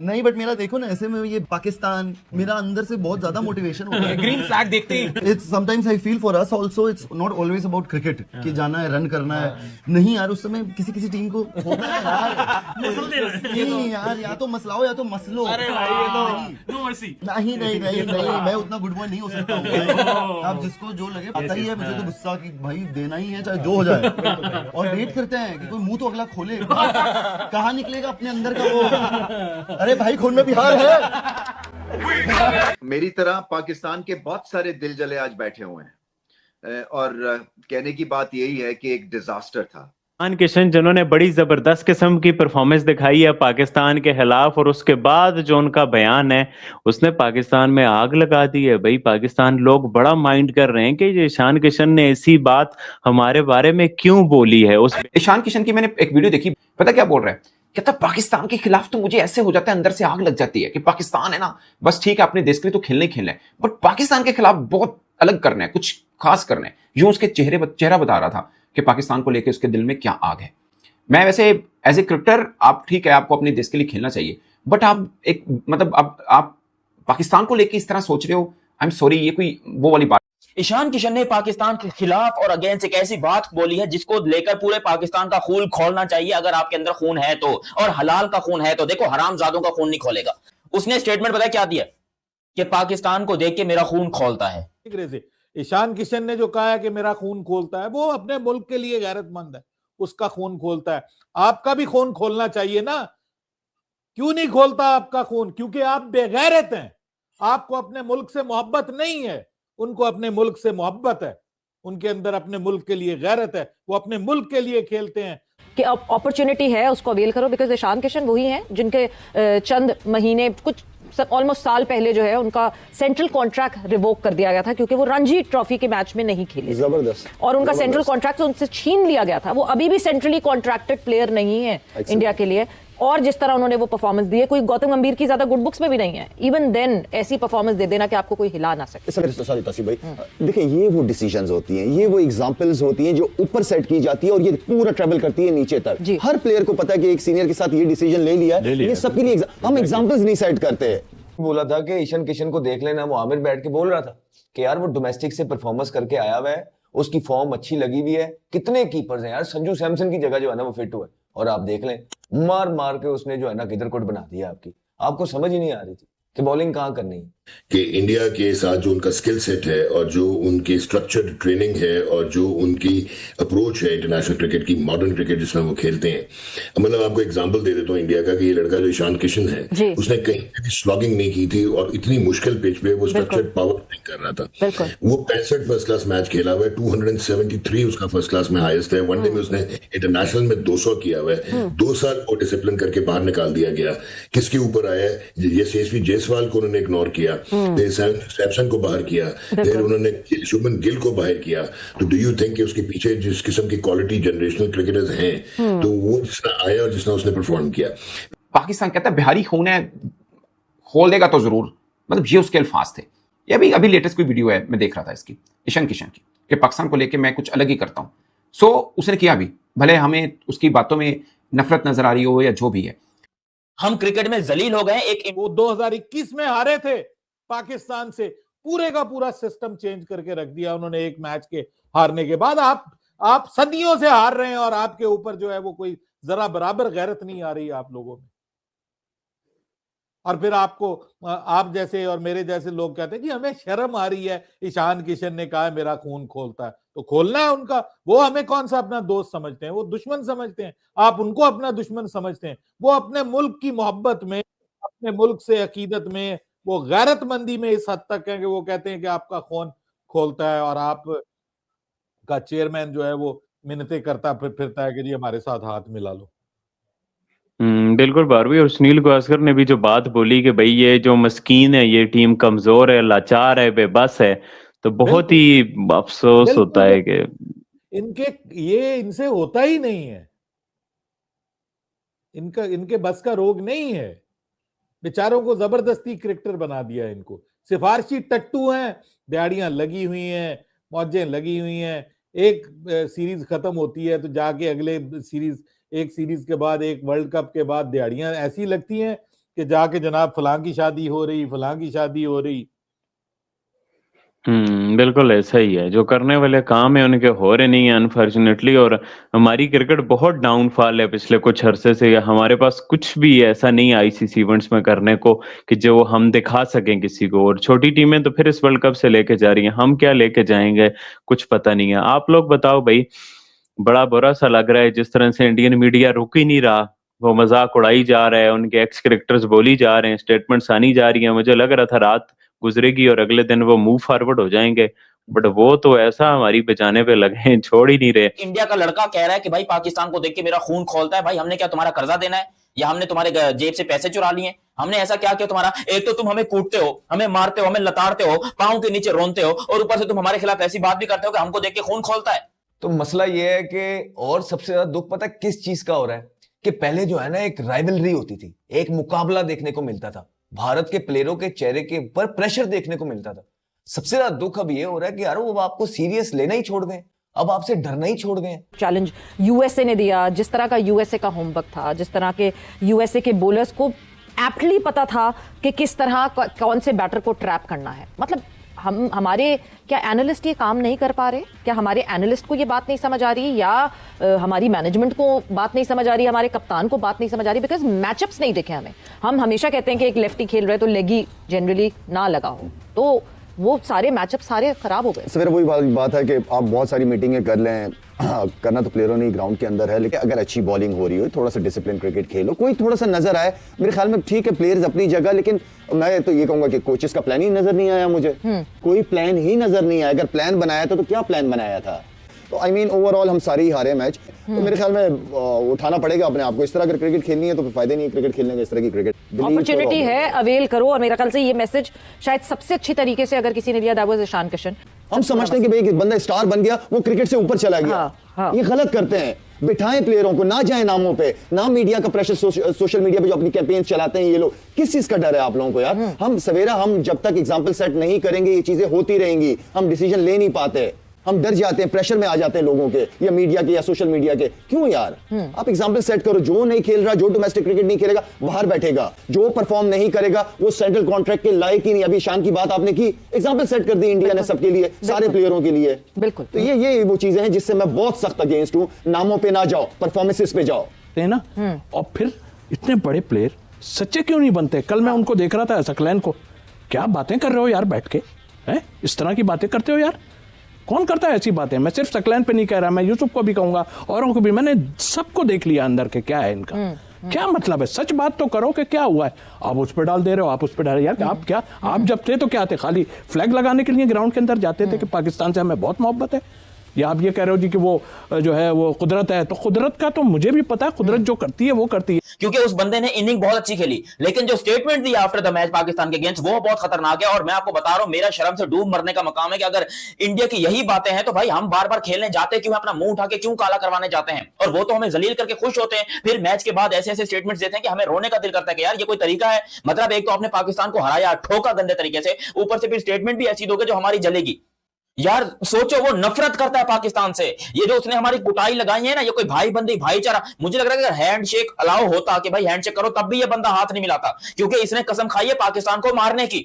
नहीं, बट मेरा देखो ना, ऐसे में ये पाकिस्तान, मेरा अंदर से बहुत ज्यादा मोटिवेशन होता है। ग्रीन फ्लैग देखते ही it's sometimes I feel for us also, it's not always about cricket कि जाना है, रन करना है। नहीं यार, उस समय किसी किसी टीम को होता है यार, नहीं यार, या तो मसलाओ या तो मसलो। अरे भाई ये तो नो मर्सी। नहीं नहीं नहीं नहीं, मैं उतना गुड बॉय नहीं हो सकता हूँ। आप जिसको जो लगे पता ही है, मुझे तो गुस्सा कि भाई देना ही है चाहे जो हो जाए। और वेट करते हैं कि कोई मुंह तो अगला खोले, कहाँ निकलेगा अपने अंदर का वो, अरे भाई खून में बिहार है। मेरी तरह पाकिस्तान के बहुत सारे दिल जले आज बैठे हुए हैं और कहने की बात यही है कि एक डिजास्टर था। ईशान किशन जिन्होंने बड़ी जबरदस्त किस्म की परफॉर्मेंस दिखाई है पाकिस्तान के खिलाफ, और उसके बाद जो उनका बयान है उसने पाकिस्तान में आग लगा दी है। भाई पाकिस्तान लोग बड़ा माइंड कर रहे हैं कि ये ईशान किशन ने ऐसी बात हमारे बारे में क्यों बोली है। उस ईशान किशन की मैंने एक वीडियो देखी, पता क्या बोल रहा है, कहता पाकिस्तान के खिलाफ तो मुझे ऐसे हो जाता है, अंदर से आग लग जाती है कि पाकिस्तान है ना, बस ठीक है अपने देश के लिए तो खेलने ही खेलना है, बट पाकिस्तान के खिलाफ बहुत अलग करना है, कुछ खास करना है। यूं उसके चेहरा बता रहा था कि पाकिस्तान को लेकर उसके दिल में क्या आग है। मैं वैसे एज ए क्रिकेटर, आप ठीक है आपको अपने देश के लिए खेलना चाहिए, बट आप एक मतलब आप पाकिस्तान को लेकर इस तरह सोच रहे हो, आई एम सॉरी, ये कोई वो वाली बात। ईशान किशन ने पाकिस्तान के खिलाफ और अगेंस्ट एक ऐसी बात बोली है जिसको लेकर पूरे पाकिस्तान का खून खोलना चाहिए, अगर आपके अंदर खून है तो, और हलाल का खून है तो। देखो हरामजादों का खून नहीं खोलेगा। उसने स्टेटमेंट पता क्या दिया कि पाकिस्तान को देख के मेरा खून खोलता है। ईशान किशन ने जो कहा है कि मेरा खून खोलता है, वो अपने मुल्क के लिए गैरतमंद है, उसका खून खोलता है। आपका भी खून खोलना चाहिए ना, क्यों नहीं खोलता आपका खून? क्योंकि आप बेगैरत हैं, आपको अपने मुल्क से मोहब्बत नहीं है। उनको अपने मुल्क से मोहब्बत है, उनके अंदर अपने मुल्क के लिए गैरत है, वो अपने मुल्क के लिए खेलते हैं। कि अपॉर्चुनिटी है उसको अवेल करो, बिकॉज ईशान किशन वही हैं जिनके चंद महीने, कुछ ऑलमोस्ट साल पहले जो है उनका सेंट्रल कॉन्ट्रैक्ट रिवोक कर दिया गया था क्योंकि वो रणजी ट्रॉफी के मैच में नहीं खेले। जबरदस्त। और उनका सेंट्रल कॉन्ट्रैक्ट उनसे छीन लिया गया था। वो अभी भी सेंट्रली कॉन्ट्रैक्टेड प्लेयर नहीं है इंडिया के लिए। और जिस तरह उन्होंने वो परफॉर्मेंस दी है, कोई गौतम गंभीर की ज्यादा गुड बुक्स में भी नहीं है। इवन देन ऐसी परफॉर्मेंस दे देना कि आपको कोई हिला ना सके। सॉरी तासीफ भाई, देखिए ये वो डिसीजंस होती हैं, ये वो एग्जांपल्स होती हैं जो ऊपर सेट की जाती है और ये पूरा ट्रैवल करती है नीचे तक। हर प्लेयर को पता है कि एक सीनियर के साथ ये डिसीजन ले लिया है, ये सबके लिए हम एग्जांपल्स नहीं सेट करते। बोला था कि ईशान किशन को देख लेना, वो आमिर बैठ के बोल रहा था कि यार वो डोमेस्टिक से परफॉर्मेंस करके आया हुआ है, उसकी फॉर्म अच्छी लगी हुई है। कितने कीपर्स हैं यार, संजू सैमसन की जगह जो है ना वो फिट हुआ है, और आप देख लें मार मार के उसने जो है ना किधर कोट बना दिया आपकी। आपको समझ ही नहीं आ रही थी कि बॉलिंग कहाँ करनी है। कि इंडिया के साथ जो उनका स्किल सेट है और जो उनकी स्ट्रक्चर्ड ट्रेनिंग है और जो उनकी अप्रोच है इंटरनेशनल क्रिकेट की, मॉडर्न क्रिकेट जिसमें वो खेलते हैं, मतलब आपको एग्जांपल दे देता हूँ इंडिया का कि ये लड़का जो ईशान किशन है, उसने कहीं भी स्लॉगिंग नहीं की थी और इतनी मुश्किल पिच पे वो स्ट्रक्चर्ड पावर नहीं कर रहा था। वो 65 फर्स्ट क्लास मैच खेला हुआ है, 273 उसका फर्स्ट क्लास में हाईएस्ट है। वनडे में उसने इंटरनेशनल में 200 किया हुआ है। 2 साल को डिसिप्लिन करके बाहर निकाल दिया गया। किसके ऊपर आया है? यशस्वी जायसवाल को उन्होंने इग्नोर किया, सैमसन को बाहर किया, फिर उन्होंने शुभमन गिल को बाहर किया। तो डू यू थिंक कि उसके पीछे जिस किस्म की क्वालिटी जनरेशनल क्रिकेटर्स हैं, तो वो जिसने आया और जिसने उसने परफॉर्म किया। पाकिस्तान कहता है बिहारी खून है, खोल देगा तो जरूर, मतलब ये उसके अल्फाज थे। ये अभी लेटेस्ट कोई वीडियो है, मैं देख रहा था इसकी, ईशान किशन की, कि पाकिस्तान को लेकर मैं कुछ अलग ही करता हूं। सो उसने किया भी, भले हमें उसकी बातों में नफरत नजर आ रही हो या जो भी है। हम क्रिकेट में जलील हो गए। वो 2021 में हारे थे पाकिस्तान से, पूरे का पूरा सिस्टम चेंज करके रख दिया उन्होंने एक मैच के हारने के बाद। आप सदियों से हार रहे हैं और आपके ऊपर जो है वो कोई जरा बराबर गैरत नहीं आ रही आप लोगों में। और फिर आपको, आप जैसे और मेरे जैसे लोग कहते हैं कि हमें शर्म आ रही है, ईशान किशन ने कहा मेरा खून खोलता है, तो खोलना है उनका। वो हमें कौन सा अपना दोस्त समझते हैं? वो दुश्मन समझते हैं। आप उनको अपना दुश्मन समझते हैं। वो अपने मुल्क की मोहब्बत में, अपने मुल्क से अकीदत में, वो गैरतमंदी में इस हद तक है कि वो कहते हैं कि आपका खून खोलता है, और आप का चेयरमैन जो है वो मिन्नतें करता फिरता है कि जी हमारे साथ हाथ मिला लो। बिल्कुल बारवी। और सुनील गावस्कर ने भी जो बात बोली कि भाई ये जो मस्कीन है, ये टीम कमजोर है, लाचार है, बेबस है, तो बहुत ही अफसोस होता है कि इनसे होता ही नहीं है, इनके बस का रोग नहीं है। बेचारों को जबरदस्ती क्रिकेटर बना दिया इनको। सिफारशी टट्टू हैं, दिहाड़ियां लगी हुई हैं, मौजें लगी हुई हैं। एक सीरीज खत्म होती है तो जाके अगले सीरीज, एक सीरीज के बाद, एक वर्ल्ड कप के बाद दिहाड़ियां ऐसी लगती हैं कि जाके जनाब फलां की शादी हो रही, फलां की शादी हो रही। बिल्कुल ऐसा ही है। जो करने वाले काम है उनके हो रहे नहीं है अनफॉर्चुनेटली। और हमारी क्रिकेट बहुत डाउनफॉल है पिछले कुछ अरसे से। हमारे पास कुछ भी ऐसा नहीं है आईसीसी इवेंट्स में करने को कि जो हम दिखा सकें किसी को। और छोटी टीमें तो फिर इस वर्ल्ड कप से लेके जा रही हैं, हम क्या लेके जाएंगे कुछ पता नहीं है। आप लोग बताओ भाई, बड़ा बुरा सा लग रहा है जिस तरह से इंडियन मीडिया रुक ही नहीं रहा, वो मजाक उड़ाई जा रहा है, उनके एक्स क्रिकेटर्स बोली जा रहे हैं, स्टेटमेंट्स आनी जा रही है। मुझे लग रहा था रात गुजरेगी और अगले दिन वो मूव फॉरवर्ड हो जाएंगे, बट वो तो ऐसा हमारी बचाने पे लगे हैं, छोड़ ही नहीं रहे। इंडिया का लड़का कह रहा है कि भाई पाकिस्तान को देख के मेरा खून खौलता है। भाई हमने क्या तुम्हारा कर्जा देना है, या हमने तुम्हारे जेब से पैसे चुरा लिए? हमने ऐसा क्या किया तुम्हारा? एक तो तुम हमें कूटते हो, हमें मारते हो, हमें लताड़ते हो, पांव के नीचे रोनते हो, और ऊपर से तुम हमारे खिलाफ ऐसी बात भी करते हो कि हमको देख के खून खौलता है। तो मसला ये है कि, और सबसे ज्यादा दुख पता है किस चीज का हो रहा है, कि पहले जो है ना एक राइवलरी होती थी, एक मुकाबला देखने को मिलता था, भारत के प्लेयरों के चेहरे के ऊपर प्रेशर देखने को मिलता था। सबसे ज्यादा दुख अब ये हो रहा है कि यार वो आपको सीरियस लेना ही छोड़ गए, अब आपसे डरना ही छोड़ गए। चैलेंज यूएसए ने दिया, जिस तरह का यूएसए का होमवर्क था, जिस तरह के यूएसए के बॉलर्स को एप्टली पता था कि किस तरह कौन से बैटर को ट्रैप करना है। मतलब हमारे क्या एनालिस्ट ये काम नहीं कर पा रहे? क्या हमारे एनालिस्ट को ये बात नहीं समझ आ रही, या हमारी मैनेजमेंट को बात नहीं समझ आ रही, हमारे कप्तान को बात नहीं समझ आ रही? बिकॉज मैचअप्स नहीं देखे हमें। हम हमेशा कहते हैं कि एक लेफ्टी खेल रहे तो लेगी जनरली ना लगा हो, तो वो सारे मैचअप सारे खराब हो गए। सर वही बात है कि आप बहुत सारी मीटिंगें कर लें, करना तो प्लेयरों ने ग्राउंड के अंदर है, लेकिन अगर अच्छी बॉलिंग हो रही हो, थोड़ा सा डिसिप्लिन क्रिकेट खेलो, कोई थोड़ा सा नजर आए, मेरे ख्याल में ठीक है, प्लेयर्स अपनी जगह। लेकिन मैं तो ये कहूंगा कि कोचेस का प्लान ही नजर नहीं आया मुझे। कोई प्लान ही नजर नहीं आया। अगर प्लान बनाया था तो क्या प्लान बनाया था? तो आई मीन ओवरऑल हम सारे ही हारे मैच। तो मेरे ख्याल में उठाना पड़ेगा अपने आप को। इस तरह अगर क्रिकेट खेलनी है तो फायदे नहीं है क्रिकेट खेलने का। इस तरह की क्रिकेट अपॉर्चुनिटी है, अवेल करो। और मेरा ख्याल से ये मैसेज शायद सबसे अच्छी तरीके से अगर किसी ने दिया, दैट वाज ईशान किशन। हम समझते हैं कि भाई एक बंदा स्टार बन गया, वो क्रिकेट से ऊपर चला गया। ये गलत करते हैं। बिठाएं प्लेयरों को, ना जाए नामों पे, ना मीडिया का प्रेशर। सोशल मीडिया पे जो अपनी कैंपेन चलाते हैं ये लोग, किस चीज का डर है आप लोगों को यार? हम सवेरा हम जब तक एग्जांपल सेट नहीं करेंगे ये चीजें होती रहेंगी। हम डिसीजन ले नहीं पाते, हम डर जाते हैं, प्रेशर में आ जाते हैं लोगों के, या मीडिया के, या सोशल मीडिया के। क्यों यार? आप एग्जांपल सेट करो। जो नहीं खेल रहा, जो डोमेस्टिक क्रिकेट नहीं खेलेगा, बाहर बैठेगा। जो परफॉर्म नहीं करेगा वो सेंट्रल कॉन्ट्रैक्ट के लायक ही नहीं। अभी ईशान की बात आपने की, एग्जांपल सेट कर दी इंडिया ने सबके लिए, सारे प्लेयरों के लिए। बिल्कुल। तो ये वो चीजें हैं जिससे मैं बहुत सख्त अगेंस्ट हूं। नामों पे ना जाओ, परफॉर्मेंसेस पे जाओ ना। और फिर इतने बड़े प्लेयर सच्चे क्यों नहीं बनते? कल मैं उनको देख रहा था सकलैन को, क्या बातें कर रहे हो यार बैठ के, हैं? इस तरह की बातें करते हो यार? कौन करता है ऐसी बातें? मैं सिर्फ सकलैन पे नहीं कह रहा, मैं यूसुफ को भी कहूंगा, औरों को भी। मैंने सबको देख लिया अंदर के क्या है इनका। क्या मतलब है? सच बात तो करो कि क्या हुआ है। आप उस पर डाल दे रहे हो, आप उस पर डाल यार। आप क्या, आप जब थे तो क्या थे? खाली फ्लैग लगाने के लिए ग्राउंड के अंदर जाते थे कि पाकिस्तान से हमें बहुत मोहब्बत है। या आप ये कह रहे हो जी कि वो जो है वो कुदरत है, तो कुदरत का तो मुझे भी पता है, कुदरत जो करती है वो करती है। क्योंकि उस बंदे ने इनिंग बहुत अच्छी खेली, लेकिन जो स्टेटमेंट दिया आफ्टर द मैच पाकिस्तान के अगेंस्ट, वो बहुत खतरनाक है। और मैं आपको बता रहा हूं, मेरा शर्म से डूब मरने का मकाम है कि अगर इंडिया की यही बातें हैं तो भाई हम बार बार खेलने जाते क्यों? अपना मुंह उठा के क्यों काला करवाने जाते हैं? और वो तो हमें जलील करके खुश होते हैं, फिर मैच के बाद ऐसे ऐसे स्टेटमेंट्स देते हैं कि हमें रोने का दिल करता है कि यार ये कोई तरीका है? मतलब एक तो आपने पाकिस्तान को हराया, ठोका गंदे तरीके से, ऊपर से फिर स्टेटमेंट भी ऐसी दोगे जो हमारी जलेगी। यार सोचो, वो नफरत करता है पाकिस्तान से। ये जो उसने हमारी कुटाई लगाई है ना, ये कोई भाई बंदी भाईचारा, मुझे लग रहा है कि अगर हैंडशेक अलाउ होता कि भाई हैंडशेक करो, तब भी ये बंदा हाथ नहीं मिलाता। क्योंकि इसने कसम खाई है पाकिस्तान को मारने की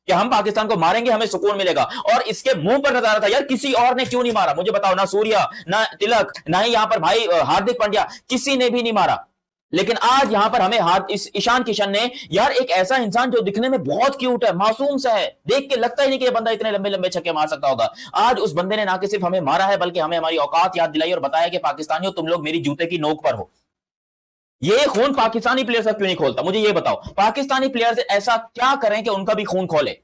कि हम पाकिस्तान को मारेंगे, हमें सुकून मिलेगा। और इसके मुंह पर नजारा था यार, किसी और ने क्यों नहीं मारा? मुझे बताओ, ना सूर्या, ना तिलक, ना ही यहां पर भाई हार्दिक पांड्या, किसी ने भी नहीं मारा। लेकिन आज यहां पर हमें इस ईशान किशन ने, यार एक ऐसा इंसान जो दिखने में बहुत क्यूट है, मासूम सा है, देख के लगता ही नहीं कि ये बंदा इतने लंबे लंबे छक्के मार सकता होगा। आज उस बंदे ने ना कि सिर्फ हमें मारा है, बल्कि हमें हमारी औकात याद दिलाई और बताया कि पाकिस्तानियों तुम लोग मेरी जूते की नोक पर हो। ये खून पाकिस्तानी प्लेयर्स का क्यों नहीं खोलता? मुझे ये बताओ, पाकिस्तानी प्लेयर्स ऐसा क्या करें कि उनका भी खून खोले?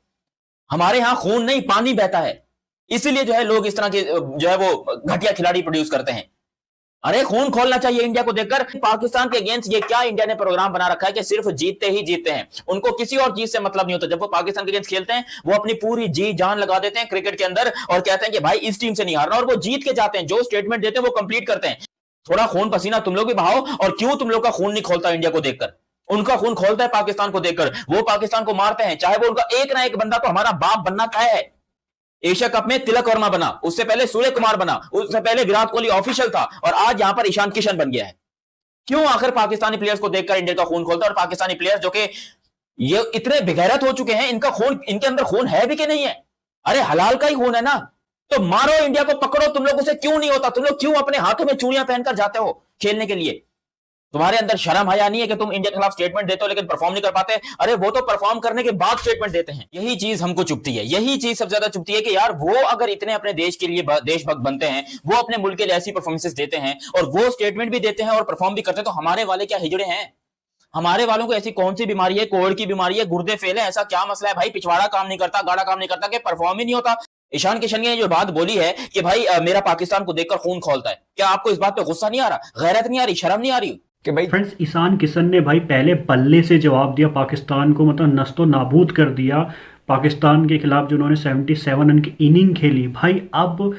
हमारे यहां खून नहीं, पानी बहता है। इसीलिए जो है लोग इस तरह के जो है वो घटिया खिलाड़ी प्रोड्यूस करते हैं। अरे खून खोलना चाहिए इंडिया को देखकर। पाकिस्तान के अगेंस्ट ये क्या इंडिया ने प्रोग्राम बना रखा है कि सिर्फ जीतते ही जीतते हैं, उनको किसी और चीज से मतलब नहीं होता। जब वो पाकिस्तान के अगेंस्ट खेलते हैं, वो अपनी पूरी जी जान लगा देते हैं क्रिकेट के अंदर और कहते हैं कि भाई इस टीम से नहीं हारना, और वो जीत के जाते हैं। जो स्टेटमेंट देते हैं वो कंप्लीट करते हैं। थोड़ा खून पसीना तुम लोग भी बहाओ। और क्यों तुम लोग का खून नहीं खोलता इंडिया को देखकर? उनका खून खोलता है पाकिस्तान को देखकर। वो पाकिस्तान को मारते हैं, चाहे वो उनका एक ना एक बंदा तो हमारा बाप बनना तय है। एशिया कप में तिलक वर्मा बना, उससे पहले सूर्य कुमार बना, उससे पहले विराट कोहली ऑफिशियल था, और आज यहां पर ईशान किशन बन गया है। क्यों आखिर पाकिस्तानी प्लेयर्स को देखकर इंडिया का खून खोलता है? और पाकिस्तानी प्लेयर्स जो कि ये इतने बेगैरत हो चुके हैं, इनका खून, इनके अंदर खून है भी कि नहीं है? अरे हलाल का ही खून है ना, तो मारो इंडिया को, पकड़ो। तुम लोगों से क्यों नहीं होता? तुम लोग क्यों अपने हाथों में चूड़ियां पहनकर जाते हो खेलने के लिए? तुम्हारे अंदर शर्म हया नहीं है कि तुम इंडिया के खिलाफ स्टेटमेंट देते हो लेकिन परफॉर्म नहीं कर पाते? अरे वो तो परफॉर्म करने के बाद स्टेटमेंट देते हैं। यही चीज हमको चुभती है, यही चीज सबसे ज्यादा चुभती है कि यार वो अगर इतने अपने देश के लिए देशभक्त बनते हैं, वो अपने मुल्क के लिए ऐसी परफॉर्मेंसेस देते हैं और वो स्टेटमेंट भी देते हैं और परफॉर्म भी करते हैं, तो हमारे वाले क्या हिजड़े हैं? हमारे वालों को ऐसी कौन सी बीमारी है, कोविड की बीमारी है, गुर्दे फेल है, ऐसा क्या मसला है भाई? पिछवाड़ा काम नहीं करता, गाड़ा काम नहीं करता, कि परफॉर्म ही नहीं होता? ईशान किशन ने जो बात बोली है कि भाई मेरा पाकिस्तान को देखकर खून खौलता है, क्या आपको इस बात पे गुस्सा नहीं आ रहा, गैरत नहीं आ रही, शर्म नहीं आ रही कि भाई? फ्रेंड्स, ईशान किशन ने भाई पहले बल्ले से जवाब दिया पाकिस्तान को, मतलब नस्तो नाबूद कर दिया पाकिस्तान के खिलाफ जो उन्होंने 77 रन की इनिंग खेली। भाई अब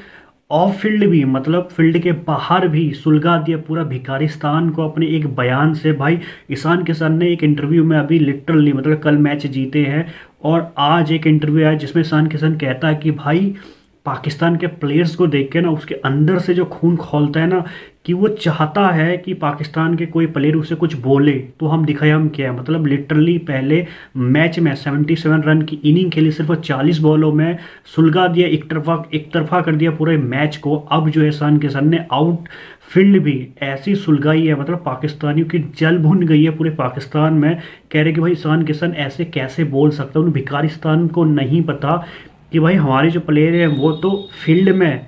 ऑफ फील्ड भी, मतलब फील्ड के बाहर भी सुलगा दिया पूरा भिखारिस्तान को अपने एक बयान से। भाई ईशान किशन ने एक इंटरव्यू में अभी लिटरली, मतलब कल मैच जीते हैं और आज एक इंटरव्यू आया जिसमें ईशान किशन कहता है कि भाई पाकिस्तान के प्लेयर्स को देख के ना उसके अंदर से जो खून खौलता है ना, कि वो चाहता है कि पाकिस्तान के कोई प्लेयर उसे कुछ बोले तो हम दिखाए हम क्या है। मतलब लिटरली पहले मैच में 77 रन की इनिंग खेली, सिर्फ 40 बॉलों में सुलगा दिया, एक तरफा कर दिया पूरे मैच को। अब जो है ईशान किशन ने आउट फील्ड भी ऐसी सुलगाई है, मतलब पाकिस्तानियों की जल भुन गई है पूरे पाकिस्तान में। कह रहे कि भाई ईशान किशन ऐसे कैसे बोल सकता है, उन भिखारिस्तान को नहीं पता कि भाई हमारे जो प्लेयर हैं वो तो फील्ड में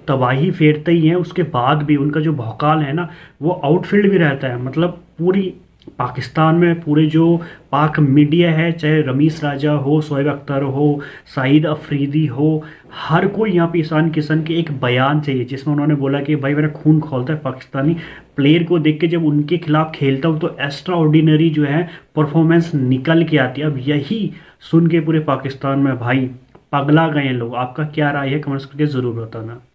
तबाही फेरते ही हैं, उसके बाद भी उनका जो भौकाल है ना वो आउटफील्ड भी रहता है। मतलब पूरी पाकिस्तान में पूरे जो पाक मीडिया है, चाहे रमीश राजा हो, शोएब अख्तर हो, साहिद अफरीदी हो, हर कोई यहाँ पे ईशान किशन के एक बयान चाहिए जिसमें उन्होंने बोला कि भाई मेरा खून खौलता है पाकिस्तानी प्लेयर को देख के, जब उनके खिलाफ खेलता हूँ तो एक्स्ट्रा ऑर्डिनरी जो है परफॉर्मेंस निकल के आती है। अब यही सुन के पूरे पाकिस्तान में भाई पगला गए लोग। आपका क्या राय है, कमेंट्स करके ज़रूर बताना।